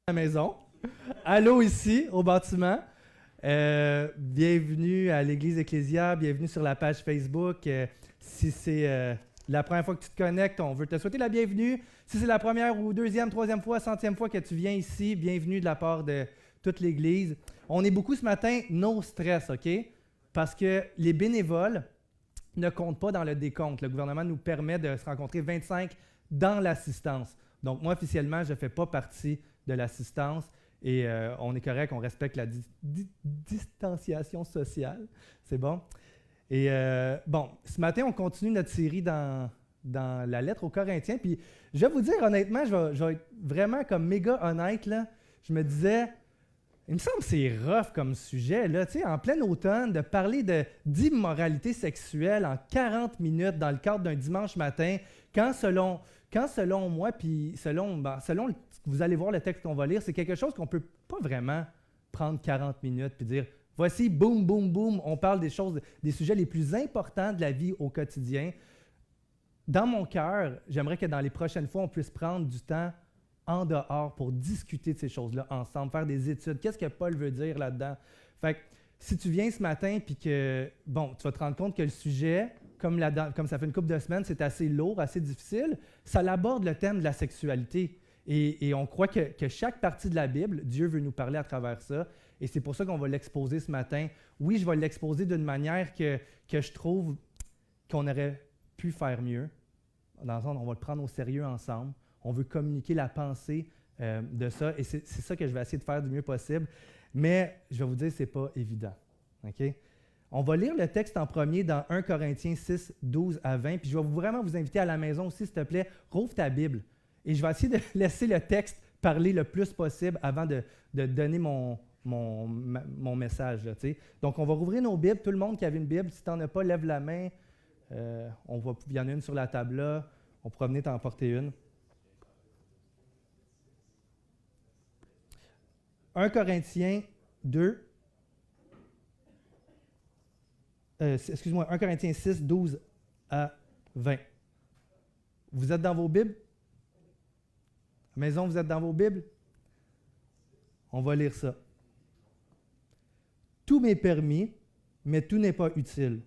À la maison. Allô ici, au bâtiment. Bienvenue à l'Église Ecclésia, bienvenue sur la page Facebook. Si c'est la première fois que tu te connectes, on veut te souhaiter la bienvenue. Si c'est la première ou deuxième, troisième fois, centième fois que tu viens ici, bienvenue de la part de toute l'Église. On est beaucoup ce matin, no stress, OK? Parce que les bénévoles ne comptent pas dans le décompte. Le gouvernement nous permet de se rencontrer 25 dans l'assistance. Donc moi, officiellement, je ne fais pas partie de l'assistance. Et on est correct, on respecte la distanciation sociale. C'est bon? Et bon, ce matin, on continue notre série dans la lettre aux Corinthiens. Puis je vais vous dire honnêtement, je vais être vraiment comme méga honnête, là. Je me disais, il me semble que c'est rough comme sujet, là, tu sais, en plein automne, de parler d'immoralité sexuelle en 40 minutes dans le cadre d'un dimanche matin, quand selon moi, puis selon vous allez voir le texte qu'on va lire, c'est quelque chose qu'on ne peut pas vraiment prendre 40 minutes puis dire voici, boum, boum, boum, on parle des sujets les plus importants de la vie au quotidien. Dans mon cœur, j'aimerais que dans les prochaines fois, on puisse prendre du temps en dehors pour discuter de ces choses-là ensemble, faire des études. Qu'est-ce que Paul veut dire là-dedans? Fait que si tu viens ce matin puis que, bon, tu vas te rendre compte que le sujet, comme ça fait une couple de semaines, c'est assez lourd, assez difficile, ça aborde le thème de la sexualité. Et on croit que chaque partie de la Bible, Dieu veut nous parler à travers ça. Et c'est pour ça qu'on va l'exposer ce matin. Oui, je vais l'exposer d'une manière que je trouve qu'on aurait pu faire mieux. Dans le sens, on va le prendre au sérieux ensemble. On veut communiquer la pensée de ça. Et c'est ça que je vais essayer de faire du mieux possible. Mais je vais vous dire, ce n'est pas évident. OK? On va lire le texte en premier dans 1 Corinthiens 6, 12 à 20. Puis je vais vraiment vous inviter à la maison aussi, s'il te plaît, rouvre ta Bible. Et je vais essayer de laisser le texte parler le plus possible avant de donner mon message. Là, donc, on va rouvrir nos Bibles. Tout le monde qui avait une Bible, si tu n'en as pas, lève la main. Il y en a une sur la table là. On pourra venir t'en porter une. 1 Corinthiens 2. Excuse-moi, 1 Corinthiens 6, 12 à 20. Vous êtes dans vos Bibles? Maison, vous êtes dans vos Bibles? On va lire ça. Tout m'est permis, mais tout n'est pas utile.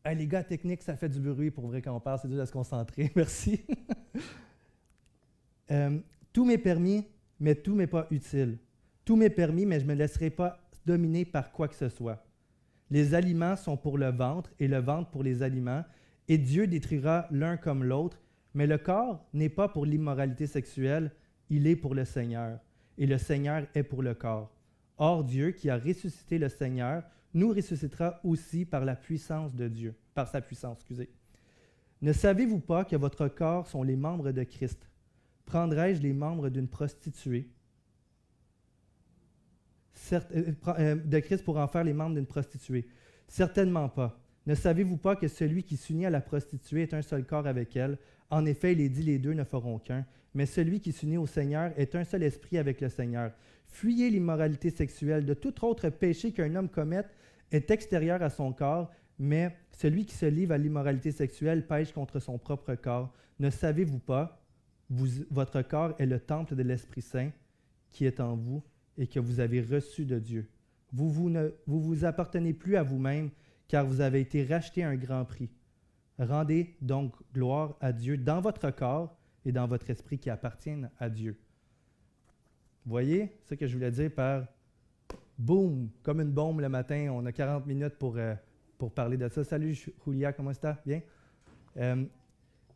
Hey, les gars techniques, ça fait du bruit pour vrai quand on parle, c'est dur de se concentrer. Merci. Tout m'est permis, mais tout n'est pas utile. Tout m'est permis, mais je ne me laisserai pas dominer par quoi que ce soit. Les aliments sont pour le ventre et le ventre pour les aliments, et Dieu détruira l'un comme l'autre, mais le corps n'est pas pour l'immoralité sexuelle, il est pour le Seigneur, et le Seigneur est pour le corps. Or, Dieu, qui a ressuscité le Seigneur, nous ressuscitera aussi par la puissance de Dieu, par sa puissance, excusez. Ne savez-vous pas que votre corps sont les membres de Christ? Prendrais-je les membres d'une prostituée de Christ pour en faire les membres d'une prostituée? Certainement pas. Ne savez-vous pas que celui qui s'unit à la prostituée est un seul corps avec elle? En effet, il est dit, les deux ne feront qu'un. Mais celui qui s'unit au Seigneur est un seul esprit avec le Seigneur. Fuyez l'immoralité sexuelle. De tout autre péché qu'un homme commette est extérieur à son corps, mais celui qui se livre à l'immoralité sexuelle pêche contre son propre corps. Ne savez-vous pas, votre corps est le temple de l'Esprit Saint qui est en vous et que vous avez reçu de Dieu. Vous vous appartenez plus à vous-même, car vous avez été racheté à un grand prix. Rendez donc gloire à Dieu dans votre corps et dans votre esprit qui appartiennent à Dieu. Vous voyez ce que je voulais dire par boum, comme une bombe le matin, on a 40 minutes pour parler de ça. Salut Julia, comment ça va? Bien?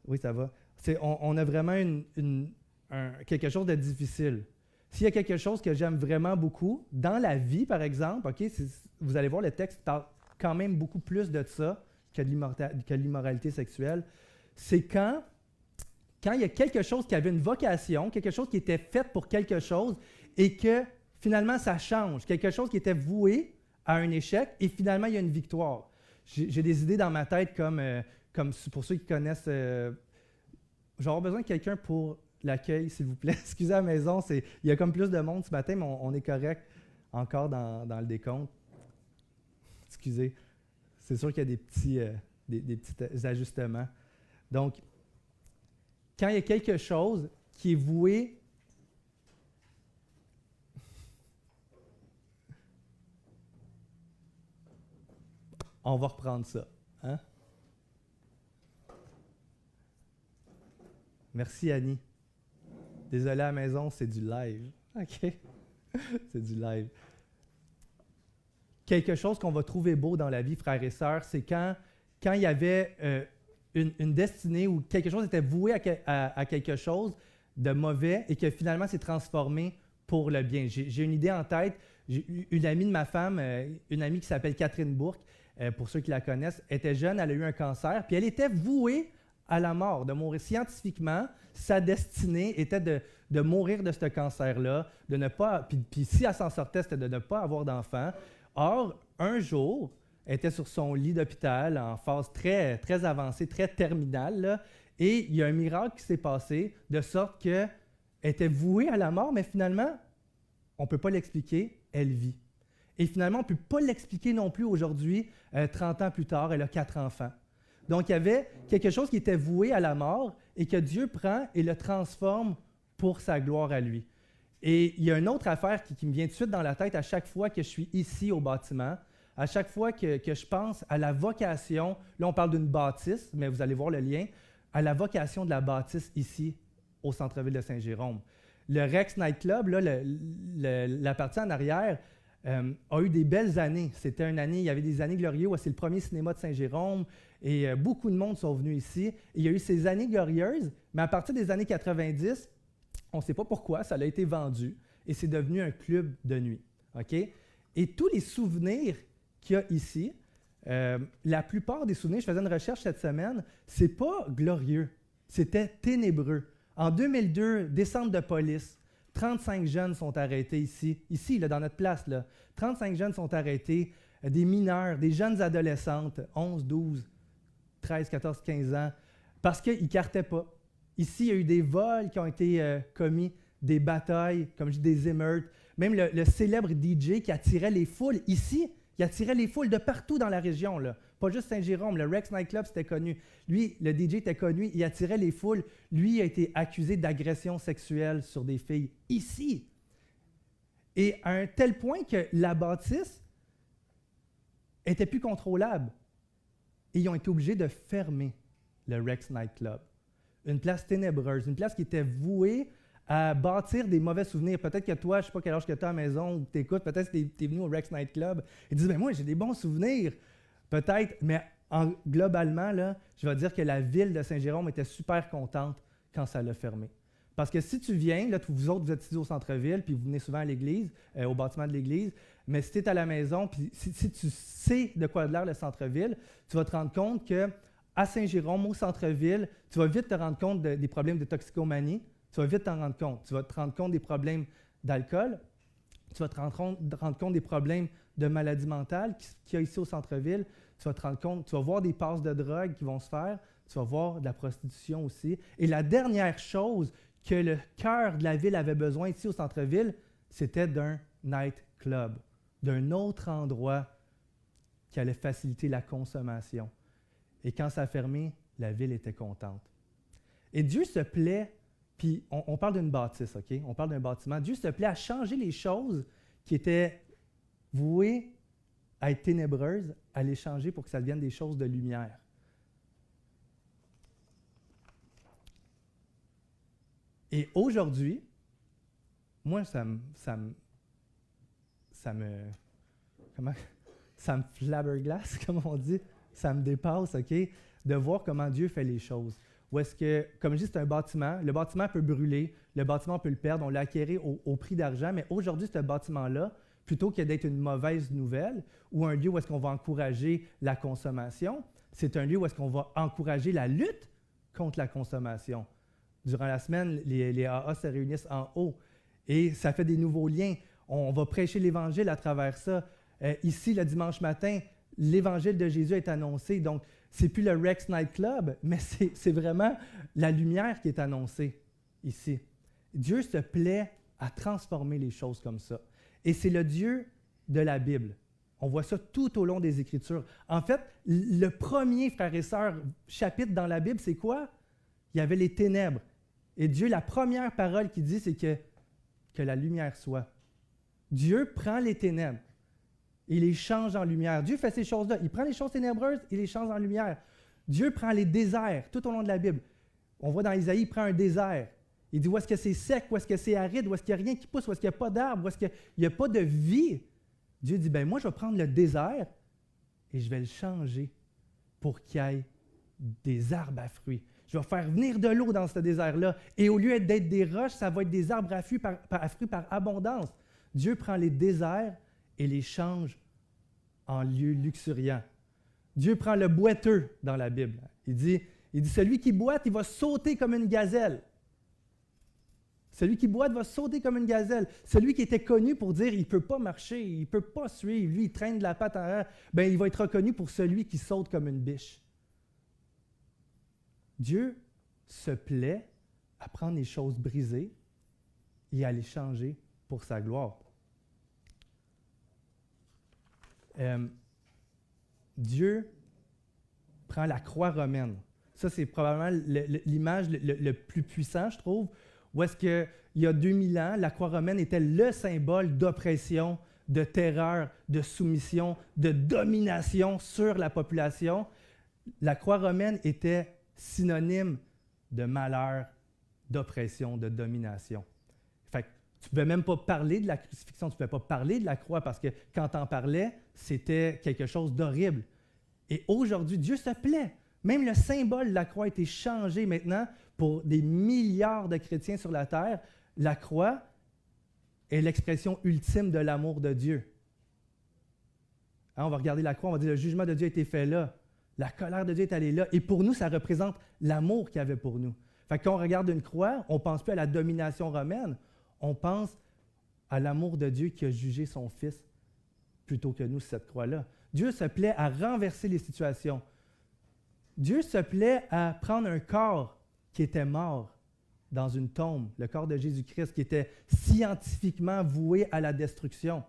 Oui, ça va. On a vraiment quelque chose de difficile. S'il y a quelque chose que j'aime vraiment beaucoup, dans la vie, par exemple, OK, vous allez voir, le texte parle quand même beaucoup plus de ça que de l'immoralité sexuelle, c'est quand il y a quelque chose qui avait une vocation, quelque chose qui était fait pour quelque chose et que finalement ça change, quelque chose qui était voué à un échec et finalement il y a une victoire. J'ai des idées dans ma tête comme pour ceux qui connaissent, j'aurais besoin de quelqu'un pour l'accueil, s'il vous plaît. Excusez à la maison, il y a comme plus de monde ce matin, mais on est correct encore dans le décompte. Excusez. C'est sûr qu'il y a des petits ajustements. Donc, quand il y a quelque chose qui est voué On va reprendre ça. Hein? Merci, Annie. Désolé à la maison, c'est du live. OK. C'est du live. Quelque chose qu'on va trouver beau dans la vie, frères et sœurs, c'est quand il y avait une destinée où quelque chose était voué à quelque chose de mauvais et que finalement s'est transformé pour le bien. J'ai une idée en tête. J'ai une amie de ma femme, une amie qui s'appelle Catherine Bourque, pour ceux qui la connaissent, était jeune, elle a eu un cancer, puis elle était vouée à la mort, de mourir. Scientifiquement, sa destinée était de mourir de ce cancer-là, de ne pas, puis si elle s'en sortait, c'était de ne pas avoir d'enfant. Or, un jour, elle était sur son lit d'hôpital en phase très, très avancée, très terminale, là, et il y a un miracle qui s'est passé, de sorte qu'elle était vouée à la mort, mais finalement, on ne peut pas l'expliquer, elle vit. Et finalement, on ne peut pas l'expliquer non plus aujourd'hui, 30 ans plus tard, elle a 4 enfants. Donc, il y avait quelque chose qui était voué à la mort et que Dieu prend et le transforme pour sa gloire à lui. Et il y a une autre affaire qui me vient tout de suite dans la tête à chaque fois que je suis ici au bâtiment, à chaque fois que je pense à la vocation, là on parle d'une bâtisse, mais vous allez voir le lien, à la vocation de la bâtisse ici au centre-ville de Saint-Jérôme. Le Rex Nightclub, là, la partie en arrière, a eu des belles années. C'était une année, il y avait des années glorieuses où c'est le premier cinéma de Saint-Jérôme et beaucoup de monde sont venus ici. Et il y a eu ces années glorieuses, mais à partir des années 90, on ne sait pas pourquoi, ça a été vendu et c'est devenu un club de nuit. Okay? Et tous les souvenirs qu'il y a ici, la plupart des souvenirs, je faisais une recherche cette semaine, c'est pas glorieux, c'était ténébreux. En 2002, descente de police, 35 jeunes sont arrêtés ici là, dans notre place. Là. 35 jeunes sont arrêtés, des mineurs, des jeunes adolescentes, 11, 12, 13, 14, 15 ans, parce qu'ils ne cartaient pas. Ici, il y a eu des vols qui ont été commis, des batailles, comme je dis, des émeutes. Même le célèbre DJ qui attirait les foules ici, il attirait les foules de partout dans la région. Là. Pas juste Saint-Jérôme, le Rex Nightclub, c'était connu. Lui, le DJ était connu, il attirait les foules. Lui a été accusé d'agression sexuelle sur des filles ici. Et à un tel point que la bâtisse était plus contrôlable. Et ils ont été obligés de fermer le Rex Nightclub. Une place ténébreuse, une place qui était vouée à bâtir des mauvais souvenirs. Peut-être que toi, je ne sais pas quel âge que tu as à la maison ou que tu écoutes, peut-être que tu es venu au Rex Nightclub et tu dis, moi, j'ai des bons souvenirs. Peut-être, mais globalement, là, je vais dire que la ville de Saint-Jérôme était super contente quand ça l'a fermé. Parce que si tu viens, là, vous autres, vous êtes ici au centre-ville, puis vous venez souvent à l'église, au bâtiment de l'église, mais si tu es à la maison, puis si tu sais de quoi a l'air le centre-ville, tu vas te rendre compte qu'à Saint-Jérôme, au centre-ville, tu vas vite te rendre compte des problèmes de toxicomanie, tu vas vite t'en rendre compte. Tu vas te rendre compte des problèmes d'alcool, tu vas te rendre compte des problèmes de maladie mentale qu'il y a ici au centre-ville, tu vas te rendre compte, tu vas voir des passes de drogue qui vont se faire, tu vas voir de la prostitution aussi. Et la dernière chose que le cœur de la ville avait besoin ici au centre-ville, c'était d'un nightclub, d'un autre endroit qui allait faciliter la consommation. Et quand ça a fermé, la ville était contente. Et Dieu se plaît, puis on parle d'une bâtisse, OK? On parle d'un bâtiment. Dieu se plaît à changer les choses qui étaient vouées à être ténébreuses, à les changer pour que ça devienne des choses de lumière. Et aujourd'hui, moi, ça me flabberglasse, comme on dit, ça me dépasse, OK, de voir comment Dieu fait les choses. Où est-ce que, comme je dis, c'est un bâtiment, le bâtiment peut brûler, le bâtiment peut le perdre, on l'a acquéré au prix d'argent, mais aujourd'hui, ce bâtiment-là, plutôt que d'être une mauvaise nouvelle ou un lieu où est-ce qu'on va encourager la consommation, c'est un lieu où est-ce qu'on va encourager la lutte contre la consommation. Durant la semaine, les AA se réunissent en haut et ça fait des nouveaux liens. On va prêcher l'Évangile à travers ça. Ici, le dimanche matin, l'Évangile de Jésus est annoncé. Donc, c'est plus le Rex Nightclub, mais c'est vraiment la lumière qui est annoncée ici. Dieu se plaît à transformer les choses comme ça. Et c'est le Dieu de la Bible. On voit ça tout au long des Écritures. En fait, le premier, frères et sœurs, chapitre dans la Bible, c'est quoi? Il y avait les ténèbres. Et Dieu, la première parole qu'il dit, c'est que la lumière soit. Dieu prend les ténèbres. et les change en lumière. Dieu fait ces choses-là. Il prend les choses ténébreuses et les change en lumière. Dieu prend les déserts tout au long de la Bible. On voit dans Isaïe, il prend un désert. Il dit où est-ce que c'est sec, où est-ce que c'est aride, où est-ce qu'il n'y a rien qui pousse, où est-ce qu'il n'y a pas d'arbre, où est-ce qu'il n'y a pas de vie. Dieu dit, moi je vais prendre le désert et je vais le changer pour qu'il y ait des arbres à fruits. Je vais faire venir de l'eau dans ce désert-là. Et au lieu d'être des roches, ça va être des arbres à fruits par abondance. Dieu prend les déserts et les change en lieux luxuriants. Dieu prend le boiteux dans la Bible. Il dit, celui qui boite, il va sauter comme une gazelle. Celui qui boite va sauter comme une gazelle. Celui qui était connu pour dire il ne peut pas marcher, il ne peut pas suivre, lui il traîne de la patte en arrière, il va être reconnu pour celui qui saute comme une biche. Dieu se plaît à prendre les choses brisées et à les changer pour sa gloire. Dieu prend la croix romaine. Ça, c'est probablement l'image le plus puissant, je trouve, où est-ce qu'il y a 2000 ans, la croix romaine était le symbole d'oppression, de terreur, de soumission, de domination sur la population. La croix romaine était synonyme de malheur, d'oppression, de domination. Fait que tu ne pouvais même pas parler de la crucifixion, tu ne pouvais pas parler de la croix parce que quand tu en parlais, c'était quelque chose d'horrible. Et aujourd'hui, Dieu se plaît. Même le symbole de la croix a été changé maintenant pour des milliards de chrétiens sur la terre. La croix est l'expression ultime de l'amour de Dieu. Hein, on va regarder la croix, on va dire le jugement de Dieu a été fait là. La colère de Dieu est allée là. Et pour nous, ça représente l'amour qu'il y avait pour nous. Fait que quand on regarde une croix, on ne pense plus à la domination romaine, on pense à l'amour de Dieu qui a jugé son Fils plutôt que nous, cette croix-là. Dieu se plaît à renverser les situations. Dieu se plaît à prendre un corps qui était mort dans une tombe, le corps de Jésus-Christ, qui était scientifiquement voué à la destruction,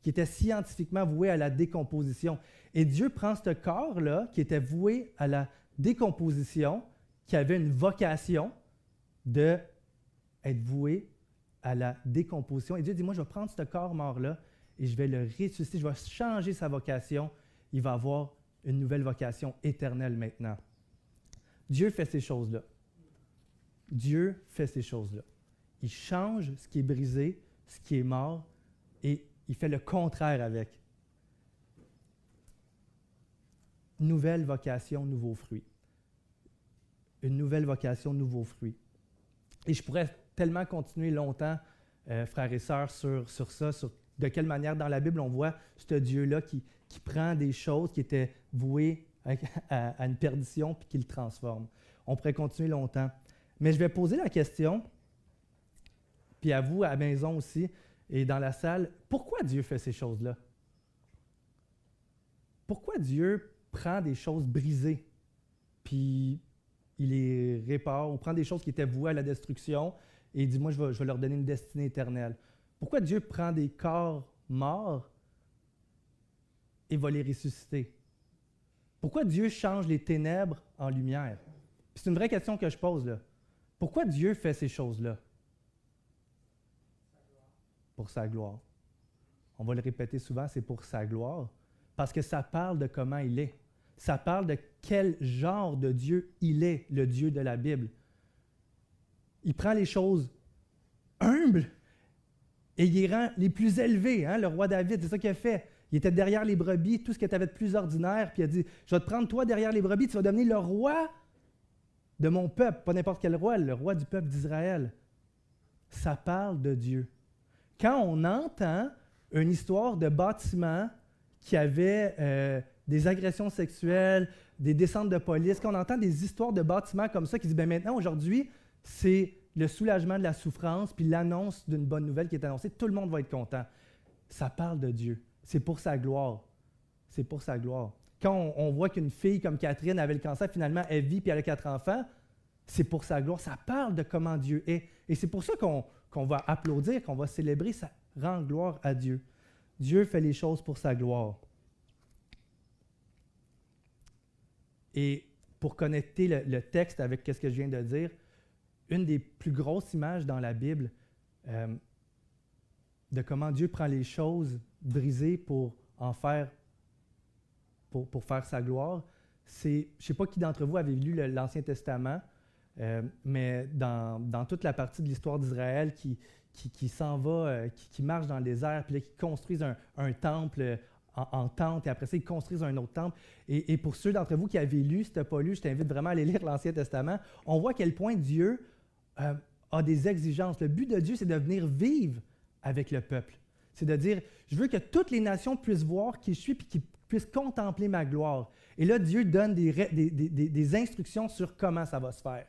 qui était scientifiquement voué à la décomposition. Et Dieu prend ce corps-là, qui était voué à la décomposition, qui avait une vocation d'être voué à la décomposition. Et Dieu dit, moi, je vais prendre ce corps mort-là et je vais le ressusciter, je vais changer sa vocation. Il va avoir une nouvelle vocation éternelle maintenant. Dieu fait ces choses-là. Dieu fait ces choses-là. Il change ce qui est brisé, ce qui est mort, et il fait le contraire avec. Nouvelle vocation, nouveaux fruits. Une nouvelle vocation, nouveaux fruits. Et je pourrais tellement continuer longtemps, frères et sœurs, sur ça, sur de quelle manière dans la Bible on voit ce Dieu-là qui prend des choses qui étaient vouées à une perdition puis qui le transforme. On pourrait continuer longtemps. Mais je vais poser la question, puis à vous, à la maison aussi, et dans la salle, pourquoi Dieu fait ces choses-là? Pourquoi Dieu prend des choses brisées, puis il les répare, ou prend des choses qui étaient vouées à la destruction, et il dit, moi, je vais leur donner une destinée éternelle. Pourquoi Dieu prend des corps morts et va les ressusciter? Pourquoi Dieu change les ténèbres en lumière? Puis c'est une vraie question que je pose, là. Pourquoi Dieu fait ces choses-là? Pour sa gloire. On va le répéter souvent, c'est pour sa gloire, parce que ça parle de comment il est. Ça parle de quel genre de Dieu il est, le Dieu de la Bible. Il prend les choses humbles et il les rend les plus élevées. Hein? Le roi David, c'est ça qu'il a fait. Il était derrière les brebis, tout ce que tu avais de plus ordinaire, puis il a dit, je vais te prendre toi derrière les brebis, tu vas devenir le roi de mon peuple, pas n'importe quel roi, le roi du peuple d'Israël. Ça parle de Dieu. Quand on entend une histoire de bâtiment qui avait des agressions sexuelles, des descentes de police, quand on entend des histoires de bâtiments comme ça qui disent, maintenant, aujourd'hui, c'est le soulagement de la souffrance, puis l'annonce d'une bonne nouvelle qui est annoncée, tout le monde va être content. Ça parle de Dieu. C'est pour sa gloire. C'est pour sa gloire. Quand on voit qu'une fille comme Catherine avait le cancer, finalement, elle vit puis elle a 4 enfants, c'est pour sa gloire. Ça parle de comment Dieu est. Et c'est pour ça qu'on va applaudir, qu'on va célébrer, ça rend gloire à Dieu. Dieu fait les choses pour sa gloire. Et pour connecter le texte avec ce que je viens de dire, une des plus grosses images dans la Bible de comment Dieu prend les choses brisées pour en faire pour faire sa gloire. Je ne sais pas qui d'entre vous avez lu l'Ancien Testament, mais dans toute la partie de l'histoire d'Israël qui s'en va, qui marche dans le désert, puis là, qui construisent un temple en tente, et après ça, ils construisent un autre temple. Et pour ceux d'entre vous qui avez lu, si tu n'as pas lu, je t'invite vraiment à aller lire l'Ancien Testament. On voit à quel point Dieu a des exigences. Le but de Dieu, c'est de venir vivre avec le peuple. C'est de dire, je veux que toutes les nations puissent voir qui je suis, puis qu'ils puissent contempler ma gloire. Et là, Dieu donne des instructions sur comment ça va se faire.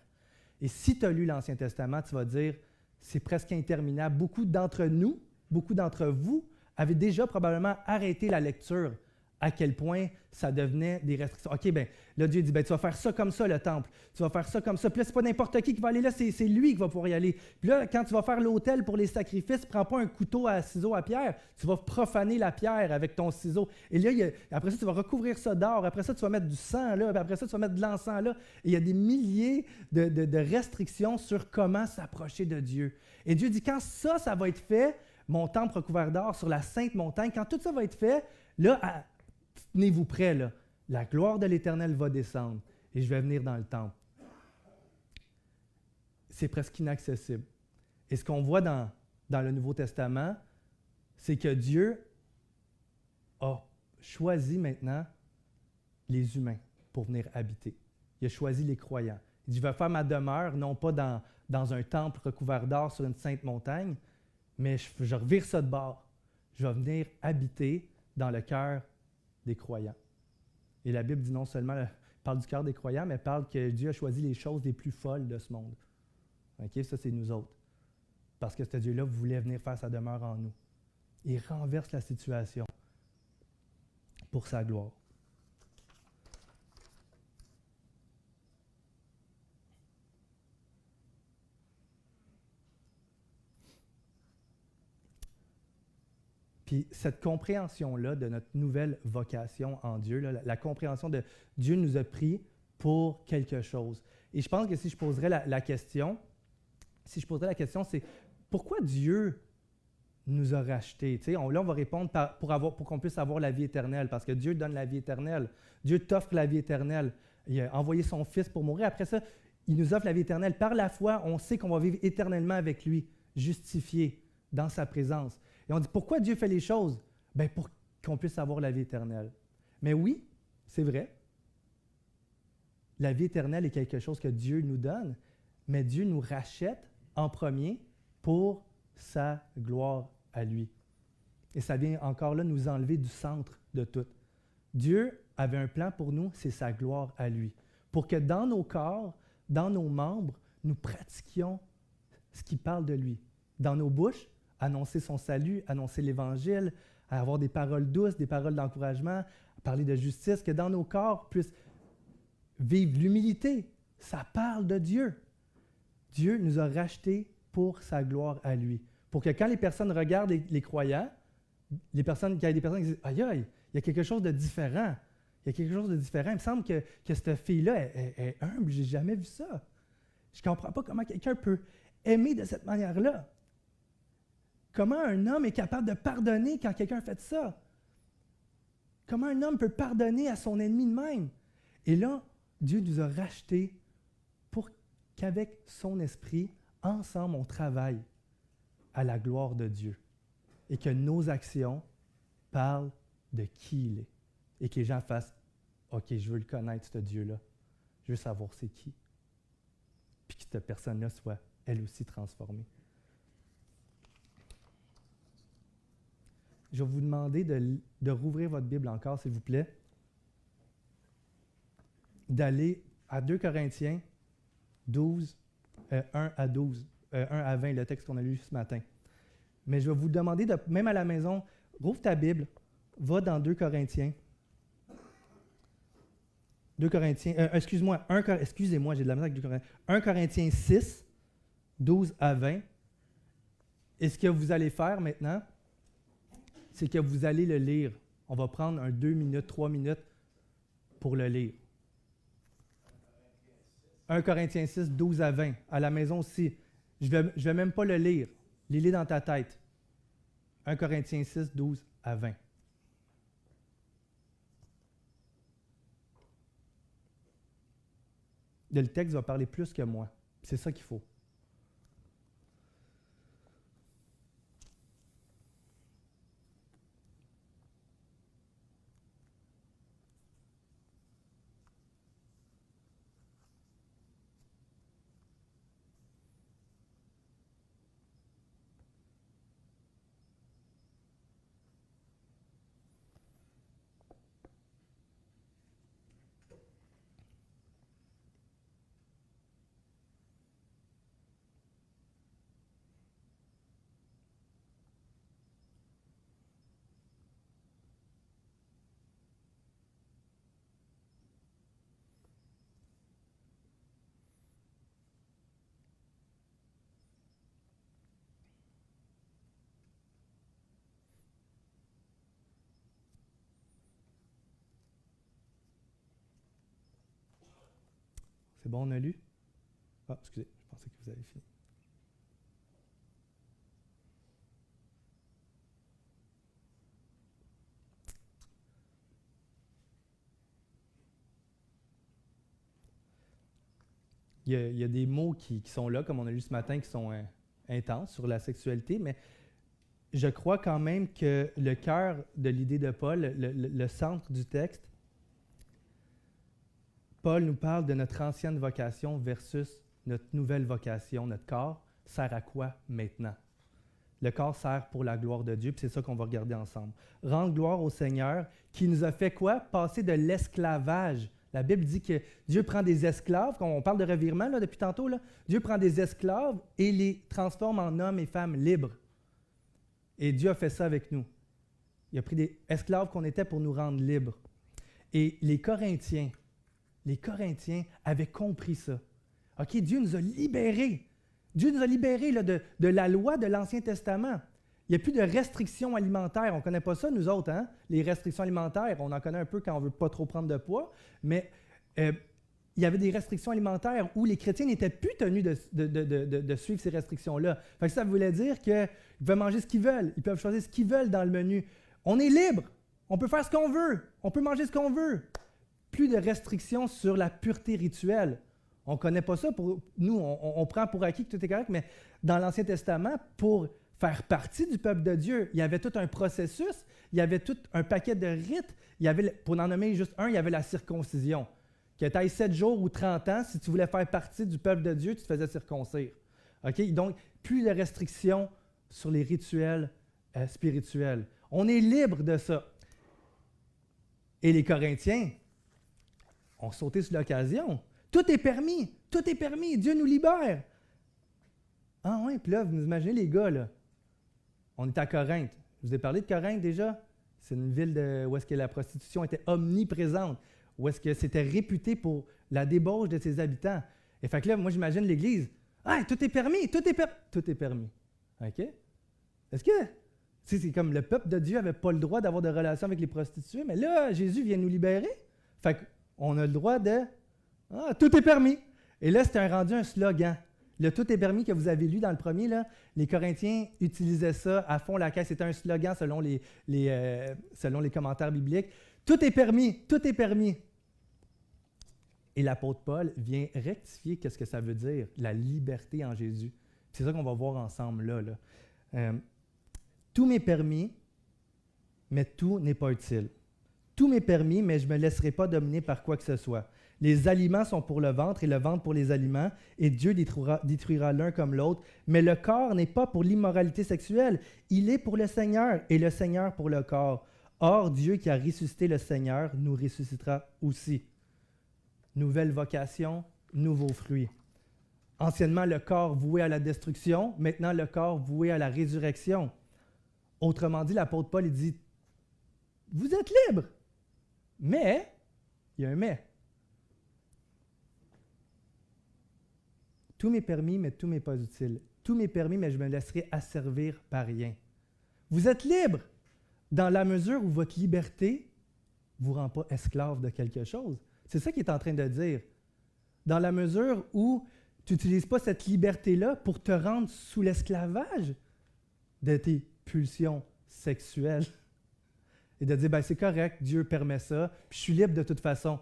Et si tu as lu l'Ancien Testament, tu vas dire, c'est presque interminable. Beaucoup d'entre nous, beaucoup d'entre vous, avaient déjà probablement arrêté la lecture à quel point ça devenait des restrictions. OK, bien, là, Dieu dit, bien, tu vas faire ça comme ça, le temple. Tu vas faire ça comme ça. Puis là, c'est pas n'importe qui va aller là, c'est lui qui va pouvoir y aller. Puis là, quand tu vas faire l'autel pour les sacrifices, prends pas un couteau à ciseaux à pierre. Tu vas profaner la pierre avec ton ciseau. Et là, après ça, tu vas recouvrir ça d'or. Après ça, tu vas mettre du sang là. Puis après ça, tu vas mettre de l'encens là. Et il y a des milliers de restrictions sur comment s'approcher de Dieu. Et Dieu dit, quand ça va être fait, mon temple recouvert d'or sur la sainte montagne, quand tout ça va être fait, là, tenez-vous prêts, là. La gloire de l'Éternel va descendre et je vais venir dans le temple. C'est presque inaccessible. Et ce qu'on voit dans le Nouveau Testament, c'est que Dieu a choisi maintenant les humains pour venir habiter. Il a choisi les croyants. Il dit, je vais faire ma demeure, non pas dans un temple recouvert d'or sur une sainte montagne, mais je revire ça de bord. Je vais venir habiter dans le cœur des croyants. Et la Bible dit non seulement, elle parle du cœur des croyants, mais elle parle que Dieu a choisi les choses les plus folles de ce monde. OK? Ça, c'est nous autres. Parce que ce Dieu-là voulait venir faire sa demeure en nous. Il renverse la situation pour sa gloire. Puis cette compréhension-là de notre nouvelle vocation en Dieu, là, la compréhension de Dieu nous a pris pour quelque chose. Et je pense que si je poserais la question, c'est pourquoi Dieu nous a rachetés? Tu sais, là, on va répondre pour qu'on puisse avoir la vie éternelle, parce que Dieu donne la vie éternelle. Dieu t'offre la vie éternelle. Il a envoyé son Fils pour mourir. Après ça, il nous offre la vie éternelle. Par la foi, on sait qu'on va vivre éternellement avec lui, justifié dans sa présence. Et on dit, pourquoi Dieu fait les choses? Bien, pour qu'on puisse avoir la vie éternelle. Mais oui, c'est vrai. La vie éternelle est quelque chose que Dieu nous donne, mais Dieu nous rachète en premier pour sa gloire à lui. Et ça vient encore là nous enlever du centre de tout. Dieu avait un plan pour nous, c'est sa gloire à lui. Pour que dans nos corps, dans nos membres, nous pratiquions ce qui parle de lui. Dans nos bouches, annoncer son salut, annoncer l'Évangile, avoir des paroles douces, des paroles d'encouragement, parler de justice, que dans nos corps puissent vivre l'humilité. Ça parle de Dieu. Dieu nous a rachetés pour sa gloire à lui. Pour que quand les personnes regardent les croyants, qu'il y ait des personnes qui disent « Aïe, aïe, il y a quelque chose de différent. Il y a quelque chose de différent. Il me semble que cette fille-là est humble. Je n'ai jamais vu ça. Je ne comprends pas comment quelqu'un peut aimer de cette manière-là. Comment un homme est capable de pardonner quand quelqu'un fait ça? Comment un homme peut pardonner à son ennemi de même? Et là, Dieu nous a rachetés pour qu'avec son esprit, ensemble, on travaille à la gloire de Dieu. Et que nos actions parlent de qui il est. Et que les gens fassent « OK, je veux le connaître, ce Dieu-là. Je veux savoir c'est qui. » Puis que cette personne-là soit, elle aussi, transformée. Je vais vous demander de rouvrir votre Bible encore, s'il vous plaît. D'aller à 2 Corinthiens 12, 1 à 12, 1 à 20, le texte qu'on a lu ce matin. Mais je vais vous demander, même à la maison, rouvre ta Bible, va dans 2 Corinthiens. 2 Corinthiens, excusez-moi, j'ai de la misère avec 2 Corinthiens. 1 Corinthiens 6, 12 à 20. Et ce que vous allez faire maintenant, c'est que vous allez le lire. On va prendre 2 minutes, 3 minutes pour le lire. 1 Corinthiens 6, 12 à 20. À la maison aussi. Je vais même pas le lire. Lis-le dans ta tête. 1 Corinthiens 6, 12 à 20. le texte va parler plus que moi. C'est ça qu'il faut. C'est bon, on a lu? Ah, excusez, je pensais que vous avez fini. Il y a des mots qui sont là, comme on a lu ce matin, qui sont intenses sur la sexualité, mais je crois quand même que le cœur de l'idée de Paul, le centre du texte, Paul nous parle de notre ancienne vocation versus notre nouvelle vocation. Notre corps sert à quoi maintenant? Le corps sert pour la gloire de Dieu, puis c'est ça qu'on va regarder ensemble. Rendre gloire au Seigneur qui nous a fait quoi? Passer de l'esclavage. La Bible dit que Dieu prend des esclaves, quand on parle de revirement là, depuis tantôt, là, Dieu prend des esclaves et les transforme en hommes et femmes libres. Et Dieu a fait ça avec nous. Il a pris des esclaves qu'on était pour nous rendre libres. Et les Corinthiens avaient compris ça. OK, Dieu nous a libérés. Dieu nous a libérés là, de la loi de l'Ancien Testament. Il n'y a plus de restrictions alimentaires. On ne connaît pas ça, nous autres, hein? Les restrictions alimentaires, on en connaît un peu quand on ne veut pas trop prendre de poids, mais il y avait des restrictions alimentaires où les chrétiens n'étaient plus tenus de suivre ces restrictions-là. Fait que ça voulait dire qu'ils peuvent manger ce qu'ils veulent, ils peuvent choisir ce qu'ils veulent dans le menu. On est libre, on peut faire ce qu'on veut, on peut manger ce qu'on veut. Plus de restrictions sur la pureté rituelle. On ne connaît pas ça. Pour nous, on prend pour acquis que tout est correct, mais dans l'Ancien Testament, pour faire partie du peuple de Dieu, il y avait tout un processus, il y avait tout un paquet de rites. Il y avait, pour en nommer juste un, il y avait la circoncision. Que tu ailles 7 jours ou 30 ans, si tu voulais faire partie du peuple de Dieu, tu te faisais circoncire. Okay? Donc, plus de restrictions sur les rituels spirituels. On est libre de ça. Et les Corinthiens ont sauté sur l'occasion. Tout est permis. Tout est permis. Dieu nous libère. Ah oui, puis là, vous imaginez les gars, là. On est à Corinthe. Je vous ai parlé de Corinthe déjà? C'est une ville où est-ce que la prostitution était omniprésente, où est-ce que c'était réputé pour la débauche de ses habitants. Et fait que là, moi, j'imagine l'Église. Ah, tout est permis, tout est permis. OK? Est-ce que, c'est comme le peuple de Dieu n'avait pas le droit d'avoir de relations avec les prostituées, mais là, Jésus vient nous libérer. Fait qu'on a le droit de... Ah, tout est permis. Et là, c'était rendu un slogan. Le tout est permis que vous avez lu dans le premier, là, les Corinthiens utilisaient ça à fond la caisse. C'était un slogan selon les commentaires bibliques. Tout est permis, tout est permis. Et l'apôtre Paul vient rectifier qu'est-ce que ça veut dire, la liberté en Jésus. C'est ça qu'on va voir ensemble là. Tout m'est permis, mais tout n'est pas utile. Tout m'est permis, mais je ne me laisserai pas dominer par quoi que ce soit. Les aliments sont pour le ventre et le ventre pour les aliments, et Dieu détruira l'un comme l'autre. Mais le corps n'est pas pour l'immoralité sexuelle, il est pour le Seigneur, et le Seigneur pour le corps. Or, Dieu qui a ressuscité le Seigneur nous ressuscitera aussi. Nouvelle vocation, nouveaux fruits. Anciennement, le corps voué à la destruction, maintenant le corps voué à la résurrection. Autrement dit, l'apôtre Paul il dit, vous êtes libres, mais, il y a un mais. Tout m'est permis, mais tout m'est pas utile. Tout m'est permis, mais je me laisserai asservir par rien. Vous êtes libre dans la mesure où votre liberté ne vous rend pas esclave de quelque chose. C'est ça qu'il est en train de dire. Dans la mesure où tu n'utilises pas cette liberté-là pour te rendre sous l'esclavage de tes pulsions sexuelles et de dire, ben, c'est correct, Dieu permet ça, puis je suis libre de toute façon.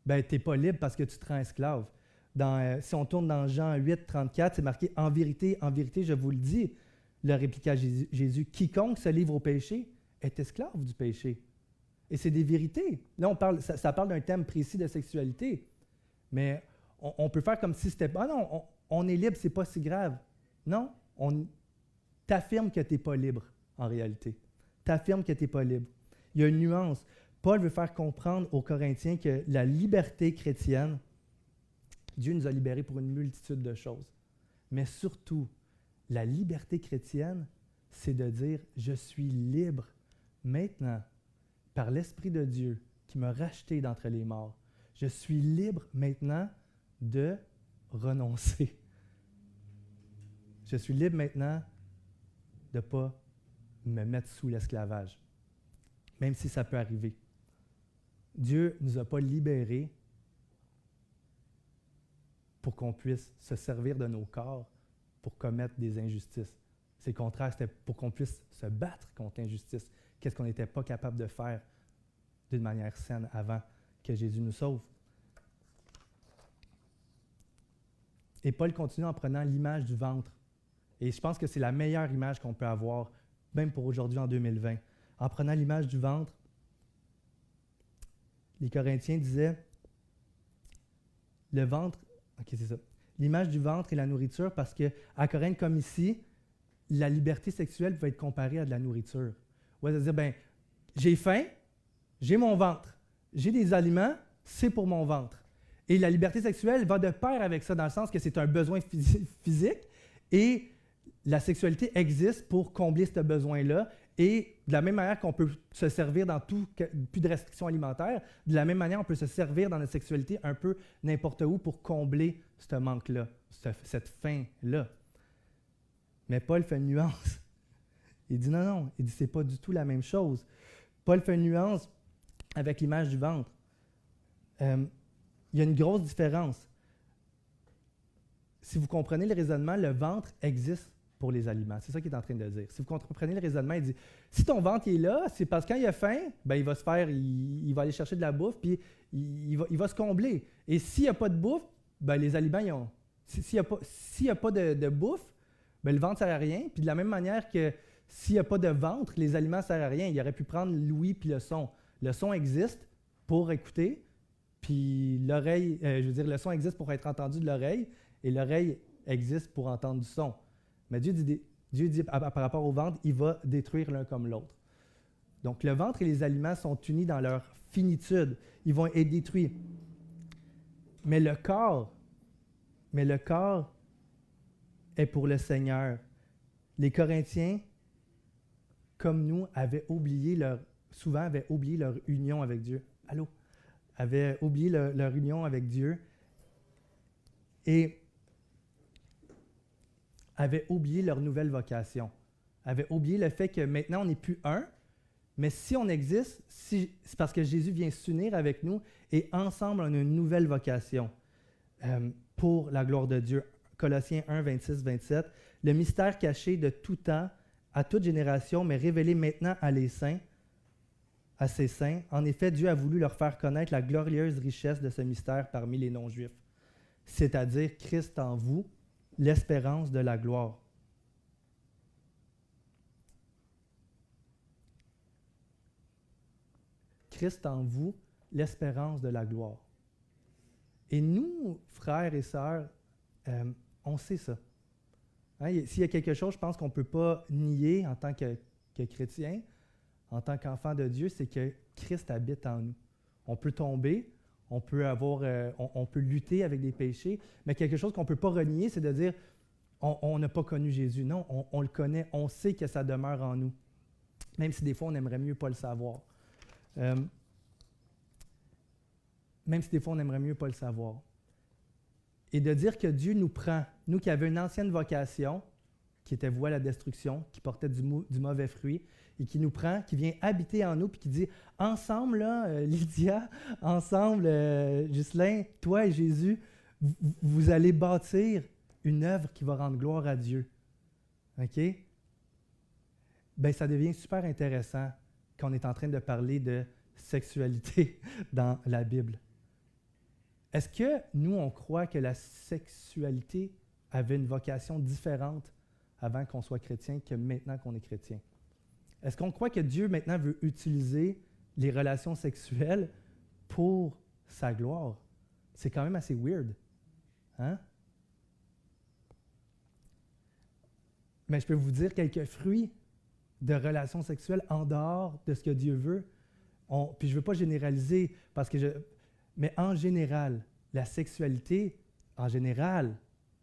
ben tu n'es pas libre parce que tu te rends esclave. Si on tourne dans Jean 8, 34, c'est marqué « En vérité, je vous le dis », le répliqua Jésus, « quiconque se livre au péché est esclave du péché. » Et c'est des vérités. Là, ça parle d'un thème précis de sexualité. Mais on peut faire comme si c'était... Ah non, on est libre, c'est pas si grave. Non, on t'affirme que tu n'es pas libre, en réalité. T'affirme que tu n'es pas libre. Il y a une nuance. Paul veut faire comprendre aux Corinthiens que la liberté chrétienne, Dieu nous a libérés pour une multitude de choses. Mais surtout, la liberté chrétienne, c'est de dire « Je suis libre maintenant par l'Esprit de Dieu qui m'a racheté d'entre les morts. Je suis libre maintenant de renoncer. Je suis libre maintenant de ne pas me mettre sous l'esclavage, même si ça peut arriver. Dieu ne nous a pas libérés pour qu'on puisse se servir de nos corps pour commettre des injustices. C'est le contraire, c'était pour qu'on puisse se battre contre l'injustice. Qu'est-ce qu'on n'était pas capable de faire d'une manière saine avant que Jésus nous sauve. Et Paul continue en prenant l'image du ventre. Et je pense que c'est la meilleure image qu'on peut avoir, même pour aujourd'hui en 2020. En prenant l'image du ventre, les Corinthiens disaient, le ventre, ok, c'est ça. L'image du ventre et la nourriture, parce qu'à Corinthe, comme ici, la liberté sexuelle peut être comparée à de la nourriture. Ouais, c'est-à-dire, ben, j'ai faim, j'ai mon ventre. J'ai des aliments, c'est pour mon ventre. Et la liberté sexuelle va de pair avec ça, dans le sens que c'est un besoin physique et la sexualité existe pour combler ce besoin-là. Et de la même manière qu'on peut se servir dans tout, plus de restrictions alimentaires, de la même manière, on peut se servir dans notre sexualité un peu n'importe où pour combler ce manque-là, cette faim-là. Mais Paul fait une nuance. Il dit non, il dit c'est pas du tout la même chose. Paul fait une nuance avec l'image du ventre. Il y a une grosse différence. Si vous comprenez le raisonnement, le ventre existe pour les aliments. C'est ça qu'il est en train de dire. Si vous comprenez le raisonnement, il dit, si ton ventre est là, c'est parce que quand il a faim, ben il va se faire, il va aller chercher de la bouffe, puis il va se combler. Et s'il n'y a pas de bouffe, ben les aliments, ils ont... S'il n'y a pas de bouffe, ben le ventre ne sert à rien. Puis de la même manière que s'il n'y a pas de ventre, les aliments ne servent à rien. Il aurait pu prendre l'ouïe puis le son. Le son existe pour écouter, puis l'oreille, le son existe pour être entendu de l'oreille, et l'oreille existe pour entendre du son. Mais Dieu dit par rapport au ventre, il va détruire l'un comme l'autre. Donc le ventre et les aliments sont unis dans leur finitude. Ils vont être détruits. Mais le corps est pour le Seigneur. Les Corinthiens, comme nous, souvent avaient oublié leur union avec Dieu. Allô? Avaient oublié leur union avec Dieu et avaient oublié leur nouvelle vocation. Avaient oublié le fait que maintenant on n'est plus un, mais si on existe, c'est parce que Jésus vient s'unir avec nous et ensemble on a une nouvelle vocation pour la gloire de Dieu. Colossiens 1, 26, 27. Le mystère caché de tout temps, à toute génération, mais révélé maintenant à ses saints. En effet, Dieu a voulu leur faire connaître la glorieuse richesse de ce mystère parmi les non-juifs, c'est-à-dire Christ en vous, l'espérance de la gloire. Christ en vous, l'espérance de la gloire. Et nous, frères et sœurs, on sait ça. Hein, s'il y a quelque chose, je pense qu'on ne peut pas nier en tant que chrétien, en tant qu'enfant de Dieu, c'est que Christ habite en nous. On peut tomber, on peut lutter avec des péchés, mais quelque chose qu'on ne peut pas renier, c'est de dire on n'a pas connu Jésus. Non, on le connaît, on sait que ça demeure en nous, même si des fois on aimerait mieux pas le savoir. Et de dire que Dieu nous prend, nous qui avions une ancienne vocation, qui était vouée à la destruction, qui portait du mauvais fruit, et qui nous prend, qui vient habiter en nous, puis qui dit, ensemble, là, Lydia, ensemble, Ghislain, toi et Jésus, vous allez bâtir une œuvre qui va rendre gloire à Dieu. OK? Bien, ça devient super intéressant quand on est en train de parler de sexualité dans la Bible. est-ce que nous, on croit que la sexualité avait une vocation différente avant qu'on soit chrétien que maintenant qu'on est chrétien? Est-ce qu'on croit que Dieu maintenant veut utiliser les relations sexuelles pour sa gloire? C'est quand même assez weird. Hein? Mais je peux vous dire quelques fruits de relations sexuelles en dehors de ce que Dieu veut. Puis je ne veux pas généraliser, mais en général, la sexualité, en général,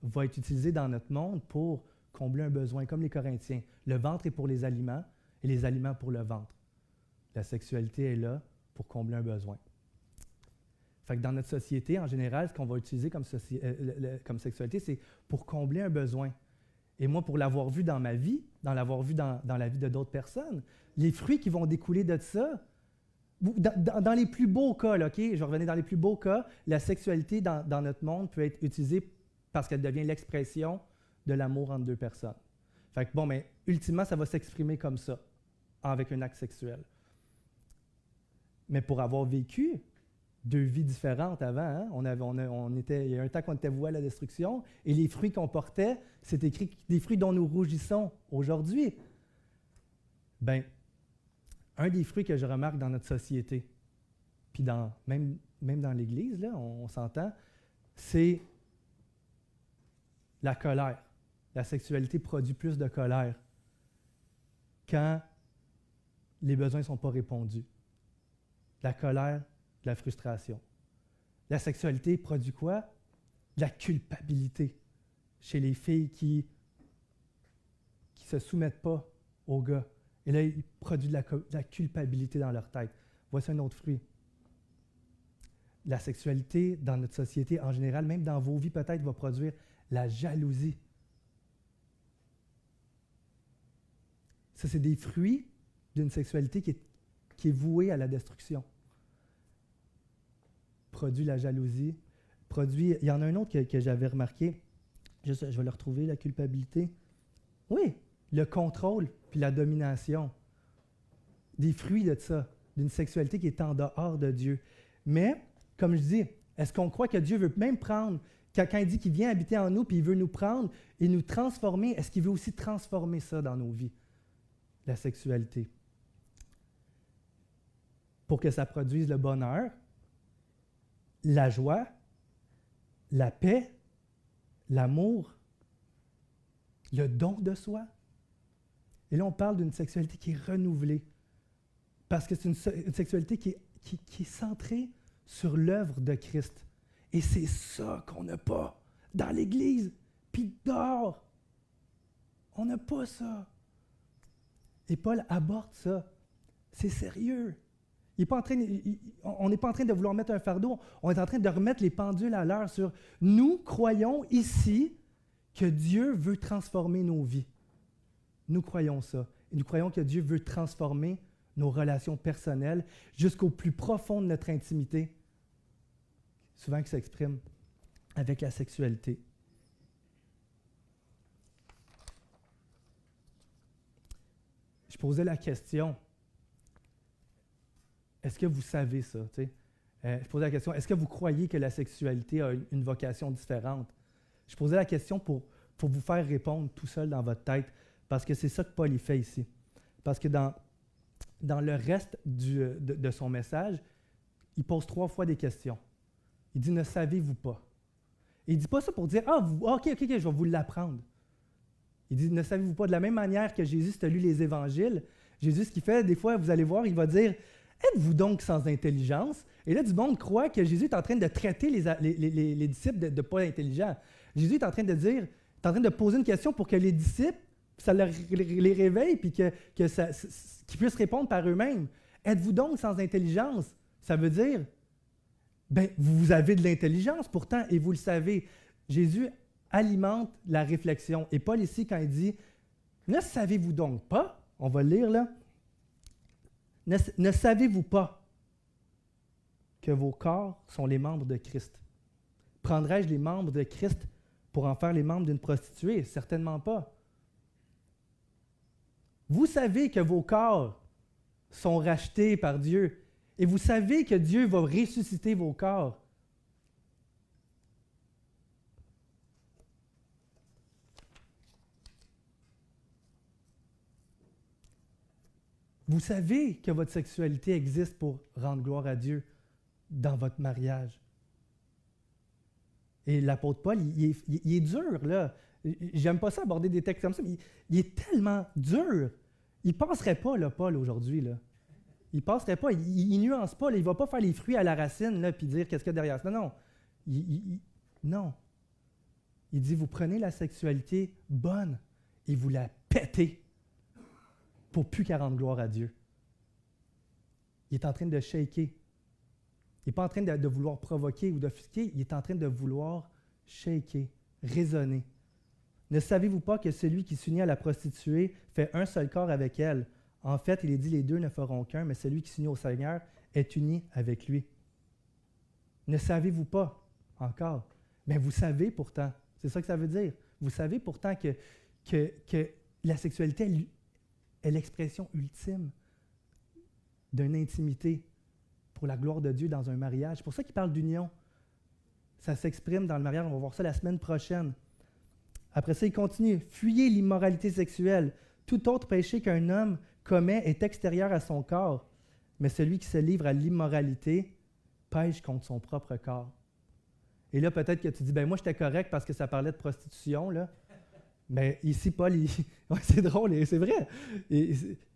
va être utilisée dans notre monde pour combler un besoin, comme les Corinthiens. Le ventre est pour les aliments et les aliments pour le ventre. La sexualité est là pour combler un besoin. Fait que dans notre société, en général, ce qu'on va utiliser comme sexualité, c'est pour combler un besoin. Et moi, pour l'avoir vu dans ma vie, l'avoir vu dans la vie de d'autres personnes, les fruits qui vont découler de ça, dans les plus beaux cas, là, OK? Je vais revenir dans les plus beaux cas, la sexualité dans notre monde peut être utilisée parce qu'elle devient l'expression de l'amour entre deux personnes. Fait que mais ultimement, ça va s'exprimer comme ça, avec un acte sexuel. Mais pour avoir vécu deux vies différentes avant, hein? Il y a un temps qu'on était voué à la destruction, et les fruits qu'on portait, c'est écrit des fruits dont nous rougissons aujourd'hui. Bien, un des fruits que je remarque dans notre société, puis même dans l'Église, là, on s'entend, c'est la colère. La sexualité produit plus de colère quand les besoins ne sont pas répondus. La colère, de la frustration. La sexualité produit quoi? De la culpabilité chez les filles qui ne se soumettent pas aux gars. Et là, il produit de la culpabilité dans leur tête. Voici un autre fruit. La sexualité dans notre société en général, même dans vos vies peut-être, va produire la jalousie. Ça, c'est des fruits d'une sexualité qui est vouée à la destruction. Produit la jalousie. Il y en a un autre que j'avais remarqué. Je vais le retrouver, la culpabilité. Oui, le contrôle puis la domination. Des fruits de ça, d'une sexualité qui est en dehors de Dieu. Mais, comme je dis, est-ce qu'on croit que Dieu veut même prendre, quand il dit qu'il vient habiter en nous puis il veut nous prendre et nous transformer, est-ce qu'il veut aussi transformer ça dans nos vies? La sexualité. Pour que ça produise le bonheur, la joie, la paix, l'amour, le don de soi. Et là, on parle d'une sexualité qui est renouvelée. Parce que c'est une sexualité qui est centrée sur l'œuvre de Christ. Et c'est ça qu'on n'a pas dans l'Église, puis dehors. On n'a pas ça. Et Paul aborde ça. C'est sérieux. On n'est pas en train de vouloir mettre un fardeau, on est en train de remettre les pendules à l'heure sur nous croyons ici que Dieu veut transformer nos vies. Nous croyons ça. Et nous croyons que Dieu veut transformer nos relations personnelles jusqu'au plus profond de notre intimité, souvent qui s'exprime avec la sexualité. Je posais la question, est-ce que vous savez ça? Je posais la question, est-ce que vous croyez que la sexualité a une vocation différente? Je posais la question pour vous faire répondre tout seul dans votre tête, parce que c'est ça que Paul y fait ici. Parce que dans le reste de son message, il pose 3 fois des questions. Il dit « Ne savez-vous pas? » Il ne dit pas ça pour dire « Ah, ok, je vais vous l'apprendre. » Il dit « Ne savez-vous pas? » De la même manière que Jésus, si tu as lu les évangiles, Jésus, ce qu'il fait, des fois, vous allez voir, il va dire « Êtes-vous donc sans intelligence? » Et là, du monde croit que Jésus est en train de traiter les disciples de pas intelligents. Jésus est en train de dire, est en train de poser une question pour que les disciples, ça les réveille, puis qu'ils puissent répondre par eux-mêmes. Êtes-vous donc sans intelligence? Ça veut dire, vous avez de l'intelligence pourtant, et vous le savez. Jésus alimente la réflexion. Et Paul ici, quand il dit, ne savez-vous donc pas? On va le lire là. Ne savez-vous pas que vos corps sont les membres de Christ? Prendrais-je les membres de Christ pour en faire les membres d'une prostituée? Certainement pas. Vous savez que vos corps sont rachetés par Dieu et vous savez que Dieu va ressusciter vos corps. Vous savez que votre sexualité existe pour rendre gloire à Dieu dans votre mariage. Et l'apôtre Paul, il est dur, là. J'aime pas ça aborder des textes comme ça, mais il est tellement dur. Il passerait pas, là, Paul, aujourd'hui, là. Il passerait pas, il nuance pas, là, il va pas faire les fruits à la racine, là, puis dire qu'est-ce qu'il y a derrière ça. Non, non. Il dit, vous prenez la sexualité bonne et vous la pétez pour plus qu'elle rende gloire à Dieu. Il est en train de shaker. Il n'est pas en train de vouloir provoquer ou d'offusquer, il est en train de vouloir shaker, raisonner. Ne savez-vous pas que celui qui s'unit à la prostituée fait un seul corps avec elle? En fait, il est dit, les deux ne feront qu'un, mais celui qui s'unit au Seigneur est uni avec lui. Ne savez-vous pas encore? Mais vous savez pourtant. C'est ça que ça veut dire. Vous savez pourtant que la sexualité est l'expression ultime d'une intimité pour la gloire de Dieu dans un mariage. C'est pour ça qu'il parle d'union. Ça s'exprime dans le mariage. On va voir ça la semaine prochaine. Après ça, il continue. Fuyez l'immoralité sexuelle. Tout autre péché qu'un homme commet est extérieur à son corps, mais celui qui se livre à l'immoralité pêche contre son propre corps. Et là, peut-être que tu dis, ben moi, j'étais correct parce que ça parlait de prostitution, là. Mais ici, Paul, ouais, c'est drôle, et c'est vrai.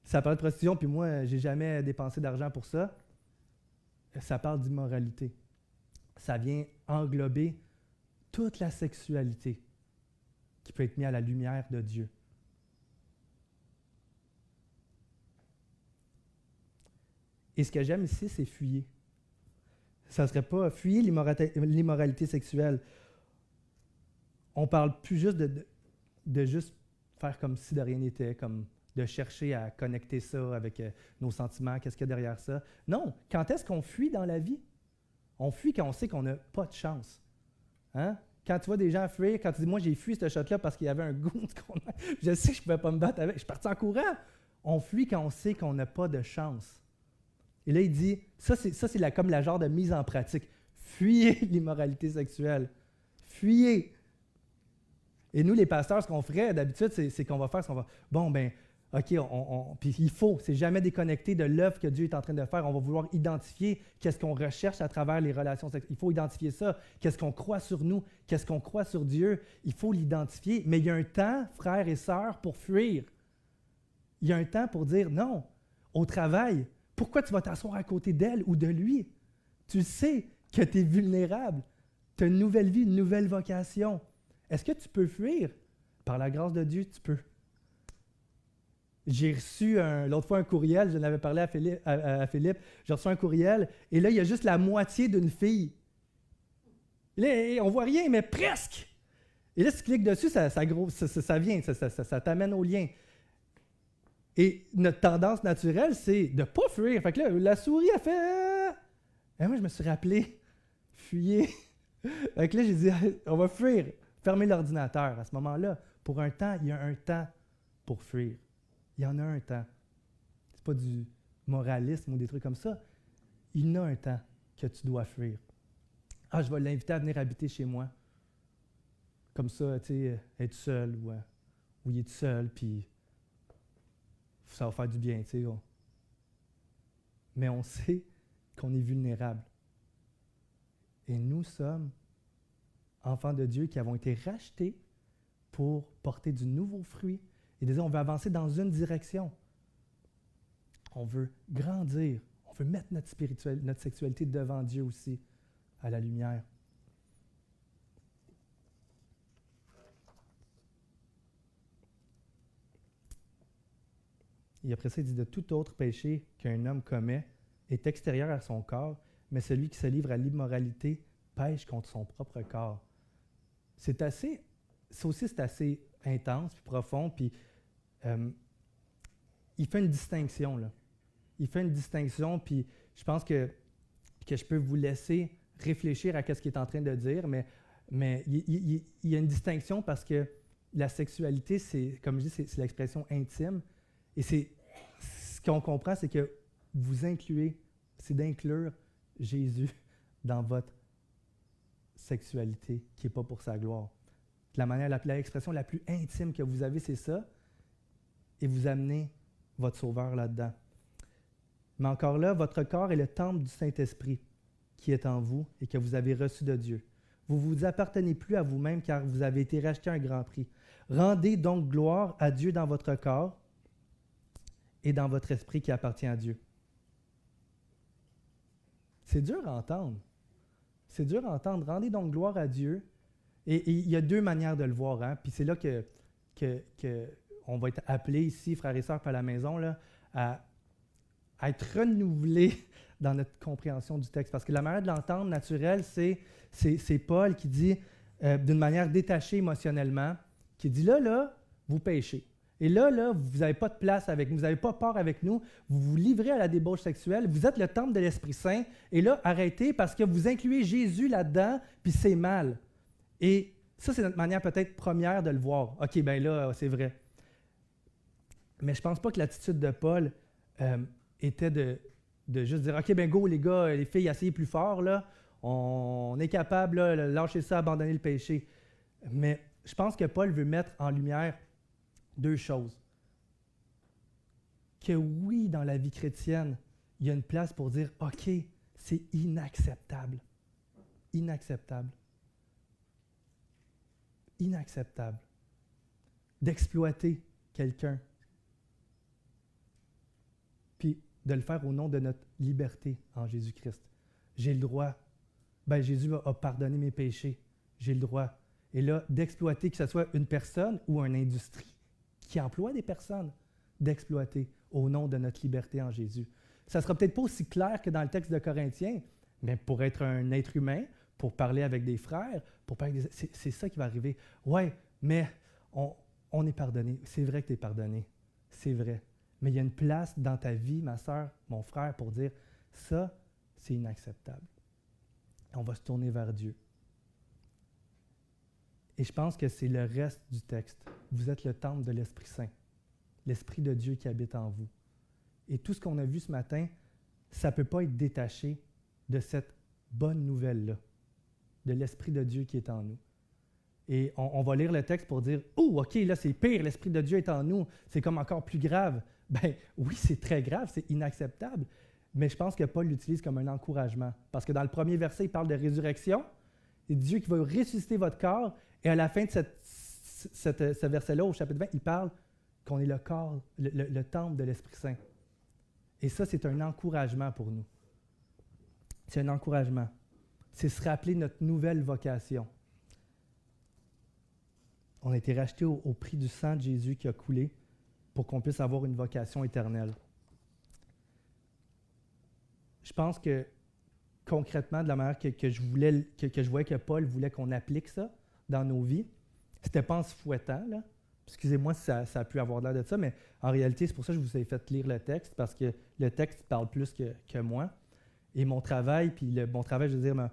Ça parle de prostitution, puis moi, j'ai jamais dépensé d'argent pour ça. Ça parle d'immoralité. Ça vient englober toute la sexualité qui peut être mise à la lumière de Dieu. Et ce que j'aime ici, c'est fuyer. Ça ne serait pas fuyer l'immoralité sexuelle. On ne parle plus juste de juste faire comme si de rien n'était, comme de chercher à connecter ça avec nos sentiments, qu'est-ce qu'il y a derrière ça. Non, quand est-ce qu'on fuit dans la vie? On fuit quand on sait qu'on n'a pas de chance. Hein? Quand tu vois des gens fuir, quand tu dis « moi j'ai fui ce shot-là parce qu'il y avait un goût, je sais que je ne pouvais pas me battre avec, je suis parti en courant ». On fuit quand on sait qu'on n'a pas de chance. Et là, il dit, ça c'est comme la genre de mise en pratique. Fuyez l'immoralité sexuelle. Fuyez. Et nous, les pasteurs, ce qu'on ferait d'habitude, c'est qu'on va faire ce qu'on va. Bon, ben, OK, puis il faut, c'est jamais déconnecté de l'œuvre que Dieu est en train de faire. On va vouloir identifier qu'est-ce qu'on recherche à travers les relations sexuelles. Il faut identifier ça. Qu'est-ce qu'on croit sur nous? Qu'est-ce qu'on croit sur Dieu? Il faut l'identifier. Mais il y a un temps, frères et sœurs, pour fuir. Il y a un temps pour dire non. Au travail, pourquoi tu vas t'asseoir à côté d'elle ou de lui? Tu sais que tu es vulnérable. Tu as une nouvelle vie, une nouvelle vocation. Est-ce que tu peux fuir? Par la grâce de Dieu, tu peux. J'ai reçu l'autre fois un courriel, je l'avais parlé à Philippe, j'ai reçu un courriel, et là, il y a juste la moitié d'une fille. Et là, on ne voit rien, mais presque! Et là, si tu cliques dessus, ça vient, ça t'amène au lien. Et notre tendance naturelle, c'est de ne pas fuir. Fait que là, la souris a fait... Et moi, je me suis rappelé, fuyez. Fait que là, j'ai dit, on va fuir. Fermer l'ordinateur. À ce moment-là, pour un temps, il y a un temps pour fuir. Il y en a un temps. C'est pas du moralisme ou des trucs comme ça. Il y en a un temps que tu dois fuir. Ah, je vais l'inviter à venir habiter chez moi. Comme ça, tu sais, être seul ou il est seul, puis ça va faire du bien, tu sais. Mais on sait qu'on est vulnérable. Et nous sommes enfants de Dieu qui avons été rachetés pour porter du nouveau fruit. Et déjà, on veut avancer dans une direction. On veut grandir. On veut mettre notre sexualité devant Dieu aussi, à la lumière. Et après ça, il dit, de tout autre péché qu'un homme commet est extérieur à son corps, mais celui qui se livre à l'immoralité pêche contre son propre corps. C'est assez intense, puis profond, puis il fait une distinction, là. Il fait une distinction, puis je pense que je peux vous laisser réfléchir à ce qu'il est en train de dire, mais il y a une distinction parce que la sexualité, c'est, comme je dis, c'est l'expression intime, et ce qu'on comprend, c'est que vous incluez, c'est d'inclure Jésus dans votre sexualité qui n'est pas pour sa gloire. L'expression la plus intime que vous avez, c'est ça, et vous amenez votre Sauveur là-dedans. Mais encore là, votre corps est le temple du Saint-Esprit qui est en vous et que vous avez reçu de Dieu. Vous ne vous appartenez plus à vous-même car vous avez été racheté à un grand prix. Rendez donc gloire à Dieu dans votre corps et dans votre esprit qui appartient à Dieu. C'est dur à entendre. C'est dur à entendre. Rendez donc gloire à Dieu. Et il y a deux manières de le voir. Hein? Puis c'est là que on va être appelés ici, frères et sœurs, à la maison, là, à être renouvelés dans notre compréhension du texte. Parce que la manière de l'entendre naturelle, c'est Paul qui dit, d'une manière détachée émotionnellement, qui dit là, vous péchez. Et là, vous n'avez pas de place avec nous, vous n'avez pas part avec nous, vous vous livrez à la débauche sexuelle, vous êtes le temple de l'Esprit Saint, et là, arrêtez parce que vous incluez Jésus là-dedans, puis c'est mal. Et ça, c'est notre manière peut-être première de le voir. OK, bien là, c'est vrai. Mais je ne pense pas que l'attitude de Paul était de juste dire « OK, ben go, les gars, les filles, essayez plus fort, là. On est capable, là, lâcher ça, abandonner le péché. » Mais je pense que Paul veut mettre en lumière deux choses. Que oui, dans la vie chrétienne, il y a une place pour dire « OK, c'est inacceptable. Inacceptable. Inacceptable. D'exploiter quelqu'un. Puis de le faire au nom de notre liberté en Jésus-Christ. J'ai le droit. Ben, Jésus a pardonné mes péchés. J'ai le droit. Et là, d'exploiter, que ce soit une personne ou une industrie qui emploie des personnes, d'exploiter au nom de notre liberté en Jésus. Ça ne sera peut-être pas aussi clair que dans le texte de Corinthiens, mais pour être un être humain, pour parler avec des frères, c'est ça qui va arriver. Ouais, mais on est pardonné. C'est vrai que tu es pardonné. C'est vrai. Mais il y a une place dans ta vie, ma sœur, mon frère, pour dire ça, c'est inacceptable. On va se tourner vers Dieu. Et je pense que c'est le reste du texte. Vous êtes le temple de l'Esprit Saint, l'Esprit de Dieu qui habite en vous. Et tout ce qu'on a vu ce matin, ça ne peut pas être détaché de cette bonne nouvelle-là, de l'Esprit de Dieu qui est en nous. Et on va lire le texte pour dire « Oh, OK, là, c'est pire, l'Esprit de Dieu est en nous, c'est comme encore plus grave. » Ben oui, c'est très grave, c'est inacceptable, mais je pense que Paul l'utilise comme un encouragement. Parce que dans le premier verset, il parle de résurrection, c'est Dieu qui va ressusciter votre corps, et à la fin de ce verset-là, au chapitre 20, il parle qu'on est le corps, le temple de l'Esprit Saint. Et ça, c'est un encouragement pour nous. C'est un encouragement. C'est se rappeler notre nouvelle vocation. On a été rachetés au prix du sang de Jésus qui a coulé pour qu'on puisse avoir une vocation éternelle. Je pense que concrètement, de la manière que je voyais que Paul voulait qu'on applique ça dans nos vies, c'était pas en se fouettant, là. Excusez-moi si ça a pu avoir l'air de ça, mais en réalité, c'est pour ça que je vous ai fait lire le texte, parce que le texte parle plus que moi. Et mon travail, mon travail, je veux dire,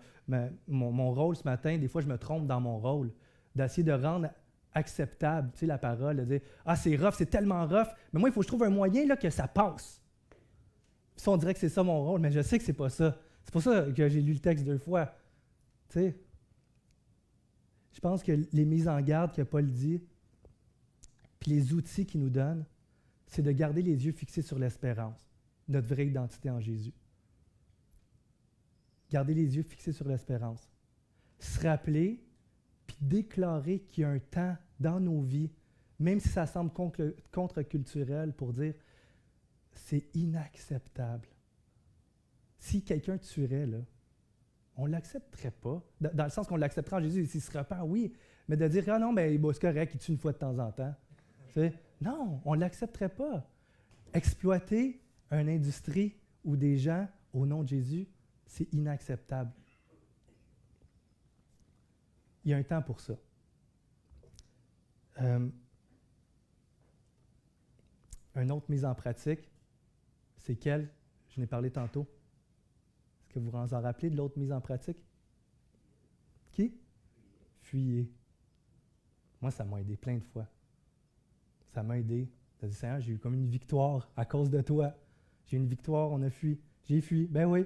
mon rôle ce matin, des fois, je me trompe dans mon rôle, d'essayer de rendre acceptable, tu sais, la parole, de dire « Ah, c'est rough, c'est tellement rough, mais moi, il faut que je trouve un moyen là, que ça passe. » Puis on dirait que c'est ça mon rôle, mais je sais que c'est pas ça. C'est pour ça que j'ai lu le texte 2 fois. Tu sais, je pense que les mises en garde que Paul dit, puis les outils qu'il nous donne, c'est de garder les yeux fixés sur l'espérance, notre vraie identité en Jésus. Garder les yeux fixés sur l'espérance. Se rappeler, puis déclarer qu'il y a un temps dans nos vies, même si ça semble contre-culturel, pour dire « c'est inacceptable ». Si quelqu'un tuerait, là, on ne l'accepterait pas. Dans le sens qu'on l'accepterait en Jésus, s'il se repent, oui. Mais de dire « Ah non, mais c'est correct, il tue une fois de temps en temps. » Non, on ne l'accepterait pas. Exploiter une industrie ou des gens au nom de Jésus, c'est inacceptable. Il y a un temps pour ça. Une autre mise en pratique, c'est quelle? Je n'ai parlé tantôt. Est-ce que vous vous en rappelez de l'autre mise en pratique? Qui? Fuyez. Moi, ça m'a aidé plein de fois. Ça m'a aidé. Ça dit, Seigneur, j'ai eu comme une victoire à cause de toi. J'ai eu une victoire, on a fui. J'ai fui. Ben oui.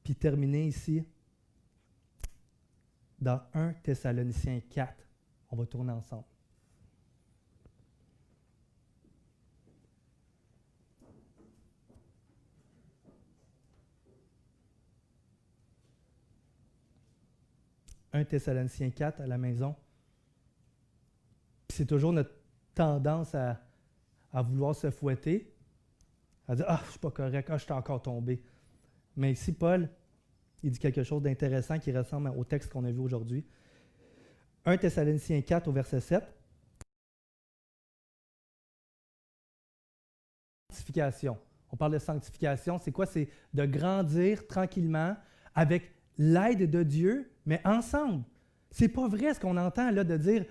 Puis terminer ici, dans 1 Thessaloniciens 4, on va tourner ensemble. 1 Thessaloniciens 4 à la maison. Puis c'est toujours notre tendance à vouloir se fouetter, à dire « Ah, je ne suis pas correct, ah, je suis encore tombé. » Mais ici, Paul, il dit quelque chose d'intéressant qui ressemble au texte qu'on a vu aujourd'hui. 1 Thessaloniciens 4 au verset 7. Sanctification. On parle de sanctification. C'est quoi? C'est de grandir tranquillement avec l'aide de Dieu, mais ensemble. C'est pas vrai ce qu'on entend là de dire